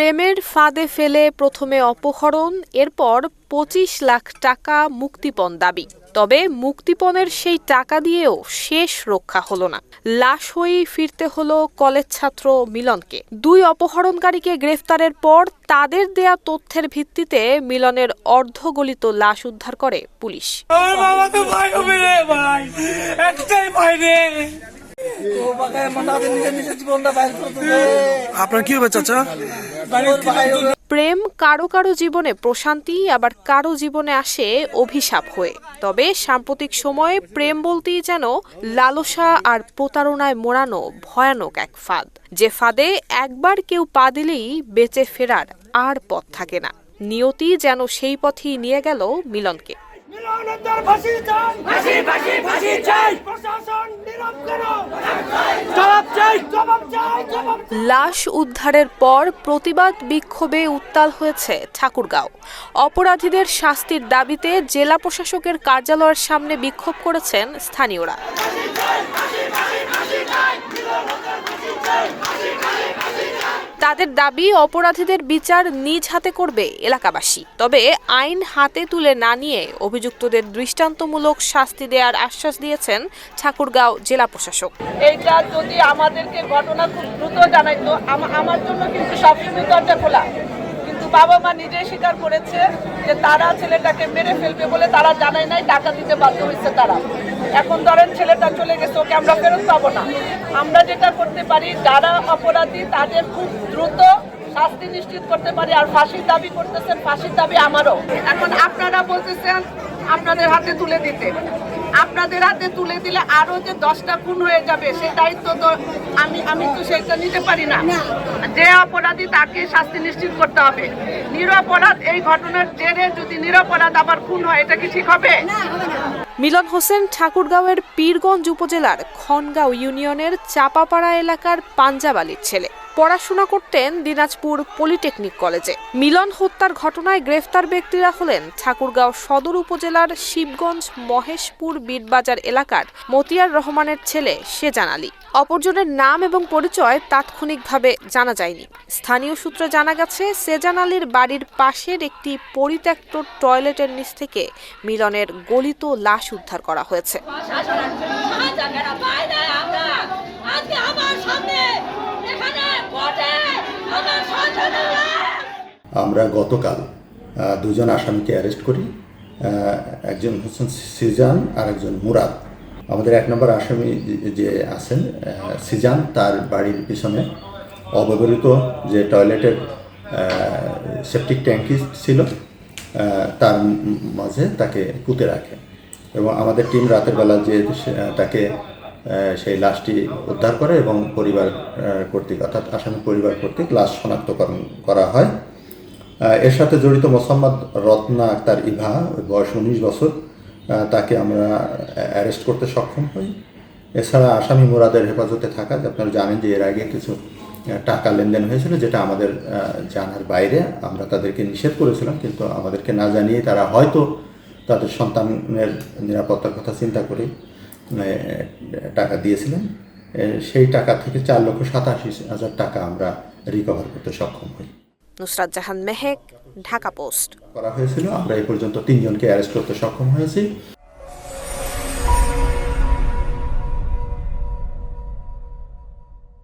প্রেমের ফাঁদে ফেলে প্রথমে অপহরণ, এরপর ২৫ লাখ টাকা মুক্তিপণ দাবি। তবে মুক্তিপণের সেই টাকা দিয়েও শেষ রক্ষা হলো না। লাশ হয়েই ফিরতে হলো কলেজ ছাত্র মিলনকে। দুই অপহরণকারীকে গ্রেফতারের পর তাদের দেয়া তথ্যের ভিত্তিতে মিলনের অর্ধগলিত লাশ উদ্ধার করে পুলিশ। আপনার কি হবে চাচা? প্রেম কারো কারো জীবনে প্রশান্তি, আবার কারো জীবনে আসে অভিশাপ হয়ে। তবে সাম্প্রতিক সময়ে প্রেম বলতেই যেন লালসা আর প্রতারণায় মোড়ানো ভয়ানক এক ফাঁদ, যে ফাঁদে একবার কেউ পা দিলেই বেঁচে ফেরার আর পথ থাকে না। নিয়তি যেন সেই পথেই নিয়ে গেল মিলনকে। লাশ উদ্ধারের পর প্রতিবাদ বিক্ষোভে উত্তাল হয়েছে ঠাকুরগাঁও। অপরাধীদের শাস্তির দাবিতে জেলা প্রশাসকের কার্যালয়ের সামনে বিক্ষোভ করেছেন স্থানীয়রা। তাদের দাবি, অপরাধীদের বিচার নিজ হাতে করবে এলাকাবাসী। তবে আইন হাতে তুলে না নিয়ে অভিযুক্তদের দৃষ্টান্তমূলক শাস্তি দেওয়ার আশ্বাস দিয়েছেন ঠাকুরগাঁও জেলা প্রশাসক। এইটা যদি আমাদেরকে ঘটনা খুব দ্রুত জানাইতো, আমার জন্য কিন্তু সবসময় দরজা খোলা। কিন্তু বাবা মা নিজেই স্বীকার করেছে যে তারা ছেলেটাকে মেরে ফেলবে বলে তারা জানায় নাই, টাকা দিতে বাধ্য হয়েছে তারা। এখন ধরেন ছেলেটা চলে গেছে, ওকে আমরা ফেরত পাবো না। আমরা যেটা করতে পারি, যারা অপরাধী তাদের খুব দ্রুত শাস্তি নিশ্চিত করতে পারি। আর ফাঁসির দাবি করতেছেন, ফাঁসির দাবি আমারও। এখন আপনারা বলতেছেন আপনাদের হাতে তুলে দিতে, আপনাদের হাতে তুলে দিলে আরো যে 10টা খুন হয়ে যাবে সেই দায়িত্ব তো আমি তো সেটা নিতে পারি না। যে অপরাধী তাকে শাস্তি নিশ্চিত করতে হবে। নিরপরাধ এই ঘটনার জেরে যদি নিরপরাধ আবার খুন হয়, এটা কি ঠিক হবে? মিলন হোসেন ঠাকুরগাঁওয়ের পীরগঞ্জ উপজেলার খনগাঁও ইউনিয়নের চাপাপাড়া এলাকার পাঞ্জাবালির ছেলে। পড়াশোনা করতেন দিনাজপুর পলিটেকনিক কলেজে। মিলন হত্যার ঘটনায় গ্রেফতার ব্যক্তিরা হলেন ঠাকুরগাঁও সদর উপজেলার শিবগঞ্জ মহেশপুর বিটবাজার এলাকার মতিয়ার রহমানের ছেলে সেজান আলী। অপরজনের নাম এবং পরিচয় তাৎক্ষণিকভাবে জানা যায়নি। স্থানীয় সূত্রে জানা গেছে, সেজান আলীর বাড়ির পাশের একটি পরিত্যক্ত টয়লেটের নিচ থেকে মিলনের গলিত লাশ উদ্ধার করা হয়েছে। আমরা গতকাল দুজন আসামিকে অ্যারেস্ট করি। একজন হচ্ছেন সিজান আর একজন মুরাদ। আমাদের 1 নম্বর আসামি যে আছেন সিজান, তার বাড়ির পিছনে অব্যবহৃত যে টয়লেটের সেপটিক ট্যাঙ্কি ছিল তার মাঝে তাকে পুঁতে রাখে এবং আমাদের টিম রাতের বেলা যে তাকে সেই লাশটি উদ্ধার করে এবং পরিবার কর্তৃক অর্থাৎ আসামি পরিবার কর্তৃক লাশ শনাক্তকরণ করা হয়। এর সাথে জড়িত মোসাম্মদ রত্না আক্তার ইভা, বয়স 19 বছর, তাকে আমরা অ্যারেস্ট করতে সক্ষম হই। এছাড়া আসামি মুরাদের হেফাজতে থাকা, আপনারা জানেন যে এর আগে কিছু টাকা লেনদেন হয়েছিল যেটা আমাদের জানার বাইরে। আমরা তাদেরকে নিষেধ করেছিলাম, কিন্তু আমাদেরকে না জানিয়ে তারা হয়তো তাদের সন্তানের নিরাপত্তার কথা চিন্তা করে টাকা দিয়েছিলেন। সেই টাকা থেকে 4,87,000 টাকা আমরা রিকভার করতে সক্ষম হই। নুসরাত জাহান মেহেক, ঢাকা পোস্ট। করা হয়েছিল। আমরা এই পর্যন্ত 3 জনকে অ্যারেস্ট করতে সক্ষম হয়েছি।